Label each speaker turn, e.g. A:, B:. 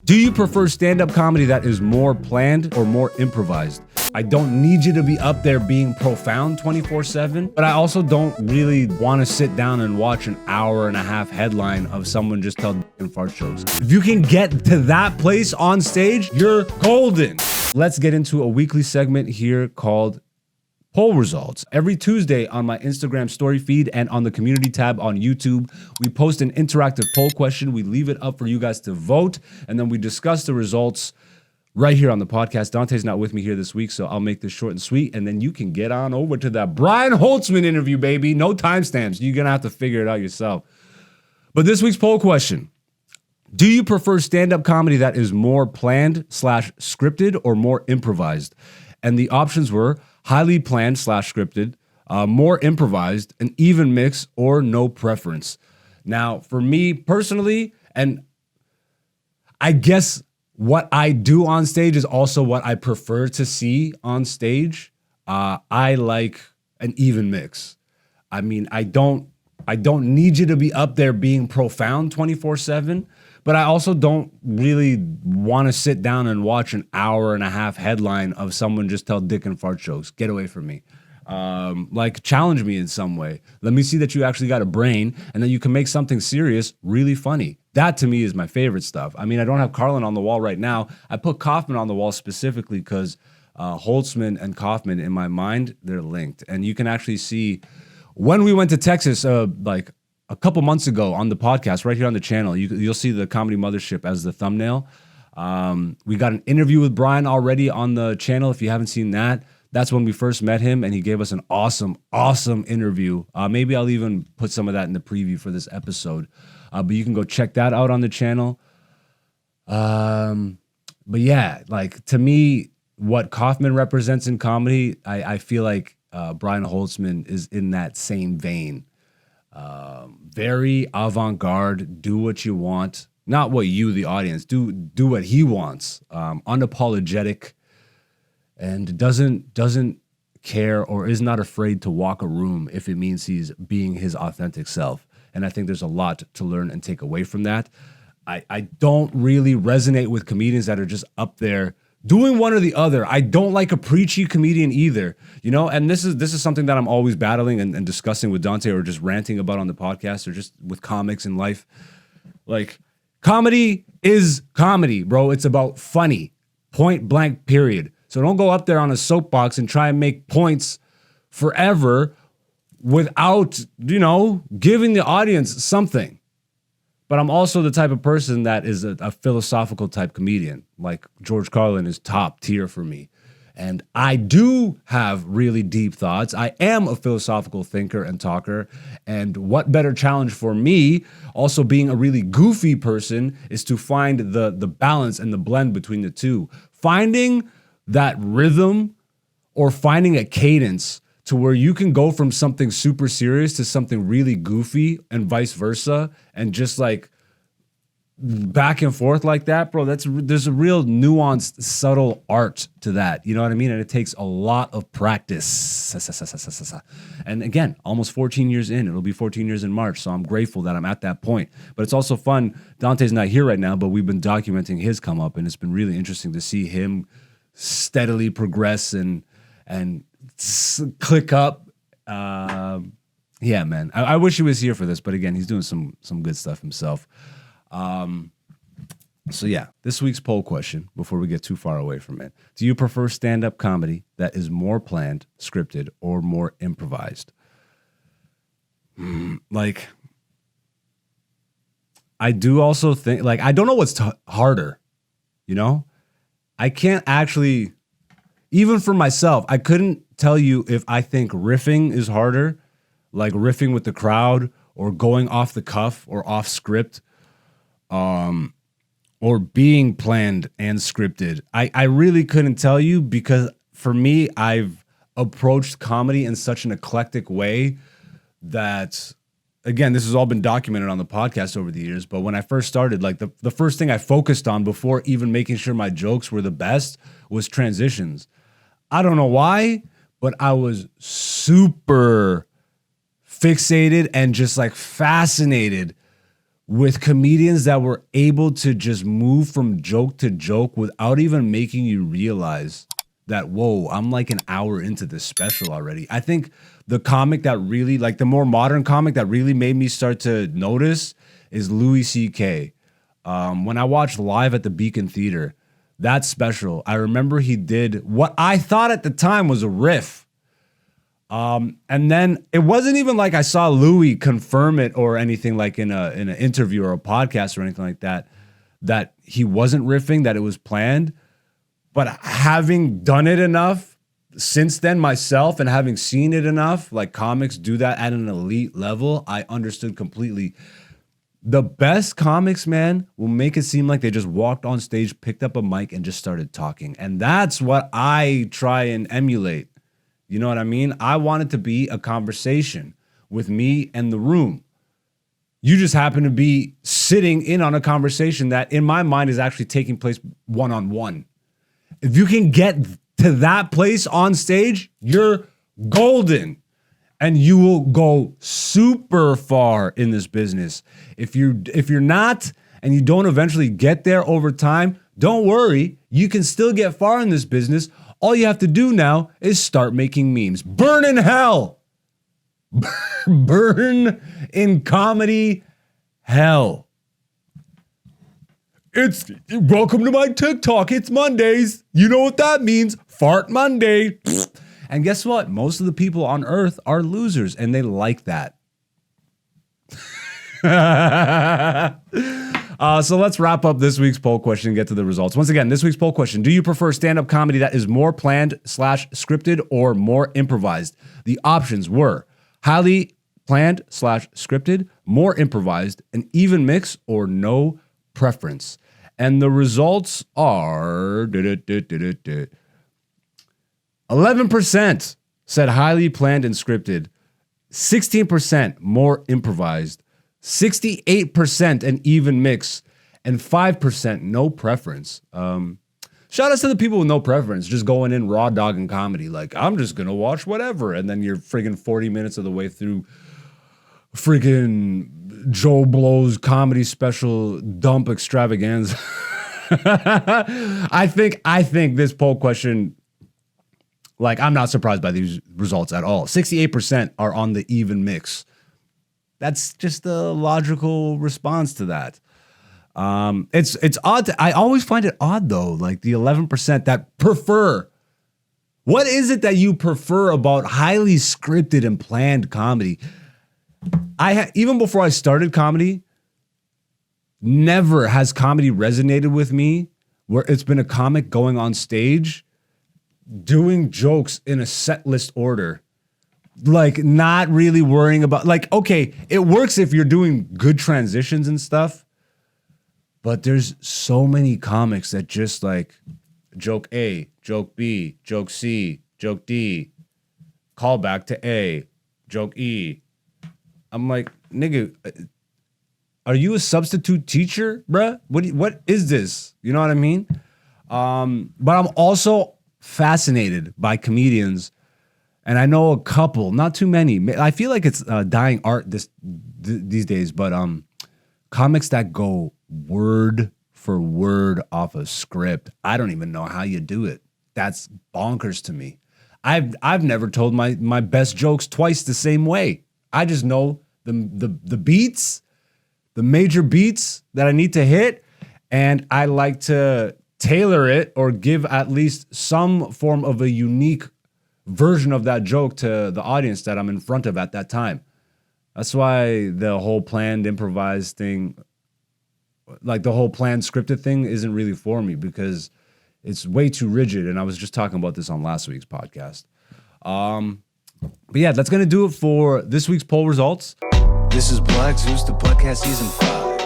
A: Do you prefer stand-up comedy that is more planned or more improvised? I don't need you to be up there being profound 24/7, but I also don't really want to sit down and watch an hour and a half headline of someone just tell and fart jokes. If you can get to that place on stage, you're golden. Let's get into a weekly segment here called Poll Results. Every Tuesday on my Instagram story feed and on the community tab on YouTube, we post an interactive poll question. We leave it up for you guys to vote, and then we discuss the results right here on the podcast. Dante's not with me here this week, so I'll make this short and sweet, and then you can get on over to that Brian Holtzman interview, baby. No timestamps. You're going to have to figure it out yourself. But this week's poll question: do you prefer stand-up comedy that is more planned/scripted or more improvised? And the options were highly planned/scripted, more improvised, an even mix, or no preference. Now, for me personally, and I guess what I do on stage is also what I prefer to see on stage, I like an even mix. I mean, I don't need you to be up there being profound 24/7, but I also don't really want to sit down and watch an hour and a half headline of someone just tell dick and fart jokes. Get away from me. Like, challenge me in some way. Let me see that you actually got a brain and that you can make something serious really funny. That to me is my favorite stuff. I mean, I don't have Carlin on the wall right now. I put Kaufman on the wall specifically because Holtzman and Kaufman, in my mind, they're linked. And you can actually see when we went to Texas, like a couple months ago on the podcast, right here on the channel, you'll see the Comedy Mothership as the thumbnail. We got an interview with Brian already on the channel. If you haven't seen that, that's when we first met him, and he gave us an awesome interview. Maybe I'll even put some of that in the preview for this episode. But you can go check that out on the channel. But yeah, like, to me, what Kaufman represents in comedy, I feel like Brian Holtzman is in that same vein. Very avant-garde, do what you want. Not what you, the audience, do what he wants. Unapologetic, and doesn't care or is not afraid to walk a room if it means he's being his authentic self. And I think there's a lot to learn and take away from that. I don't really resonate with comedians that are just up there doing one or the other. I don't like a preachy comedian either, you know. And this is something that I'm always battling and discussing with Dante, or just ranting about on the podcast, or just with comics in life. Like, comedy is comedy, bro. It's about funny, point blank, period. So don't go up there on a soapbox and try and make points forever without, you know, giving the audience something. But I'm also the type of person that is a philosophical type comedian. Like, George Carlin is top tier for me. And I do have really deep thoughts. I am a philosophical thinker and talker. And what better challenge for me, also being a really goofy person, is to find the balance and the blend between the two. Finding that rhythm, or finding a cadence to where you can go from something super serious to something really goofy, and vice versa, and just like back and forth like that, bro. There's a real nuanced, subtle art to that. You know what I mean? And it takes a lot of practice. And again, almost 14 years in. It'll be 14 years in March, so I'm grateful that I'm at that point. But it's also fun. Dante's not here right now, but we've been documenting his come up, and it's been really interesting to see him steadily progress and click up. Yeah, man. I wish he was here for this, but again, he's doing some good stuff himself. So yeah, this week's poll question, before we get too far away from it: do you prefer stand-up comedy that is more planned, scripted, or more improvised? Like, I do also think, like, I don't know what's harder, you know? I can't actually, even for myself, I couldn't tell you if I think riffing is harder, like riffing with the crowd, or going off the cuff or off script, or being planned and scripted. I really couldn't tell you, because for me, I've approached comedy in such an eclectic way that, again, this has all been documented on the podcast over the years, but when I first started, like, the first thing I focused on before even making sure my jokes were the best was transitions. I don't know why, but I was super fixated and just like fascinated with comedians that were able to just move from joke to joke without even making you realize that, whoa, I'm like an hour into this special already. I think the comic that really, like the more modern comic that really made me start to notice is Louis C.K. When I watched live at the Beacon Theater, that special, I remember he did what I thought at the time was a riff. And then it wasn't even like I saw Louis confirm it or anything like in an interview or a podcast or anything like that, that he wasn't riffing, that it was planned. But having done it enough since then myself and having seen it enough, like comics do that at an elite level, I understood completely. The best comics, man, will make it seem like they just walked on stage, picked up a mic, and just started talking. And that's what I try and emulate. You know what I mean? I want it to be a conversation with me and the room. You just happen to be sitting in on a conversation that in my mind is actually taking place one-on-one. If you can get to that place on stage, you're golden. And you will go super far in this business. If you're not and you don't eventually get there over time, don't worry. You can still get far in this business. All you have to do now is start making memes. Burn in hell. Burn in comedy hell. It's welcome to my TikTok. It's Mondays. You know what that means. Fart Monday. And guess what? Most of the people on earth are losers, and they like that. So let's wrap up this week's poll question and get to the results. Once again, this week's poll question: do you prefer stand-up comedy that is more planned / scripted or more improvised? The options were highly planned / scripted, more improvised, an even mix, or no preference. And the results are 11% said highly planned and scripted, 16% more improvised, 68% an even mix, and 5% no preference. Shout out to the people with no preference, just going in raw dogging comedy. Like, I'm just going to watch whatever. And then you're friggin' 40 minutes of the way through freaking Joe Blow's comedy special dump extravaganza. I think this poll question, like, I'm not surprised by these results at all. 68% are on the even mix. That's just a logical response to that. It's odd. I always find it odd though, like the 11% that prefer. What is it that you prefer about highly scripted and planned comedy? Even before I started comedy, never has comedy resonated with me where it's been a comic going on stage doing jokes in a set list order. Like, not really worrying about, like, okay, it works if you're doing good transitions and stuff, but there's so many comics that just like joke A, joke B, joke C, joke D, call back to A, joke E. I'm like, nigga, are you a substitute teacher, bruh? What is this? You know what I mean? But I'm also fascinated by comedians. And I know a couple, not too many. I feel like it's dying art these days, but comics that go word for word off a script. I don't even know how you do it. That's bonkers to me. I've never told my best jokes twice the same way. I just know the beats, the major beats that I need to hit, and I like to tailor it or give at least some form of a unique version of that joke to the audience that I'm in front of at that time. That's why the whole planned improvised thing, like the whole planned scripted thing, isn't really for me because it's way too rigid. And I was just talking about this on last week's podcast. But yeah, that's going to do it for this week's poll results.
B: This is Black Zeus, the podcast season 5.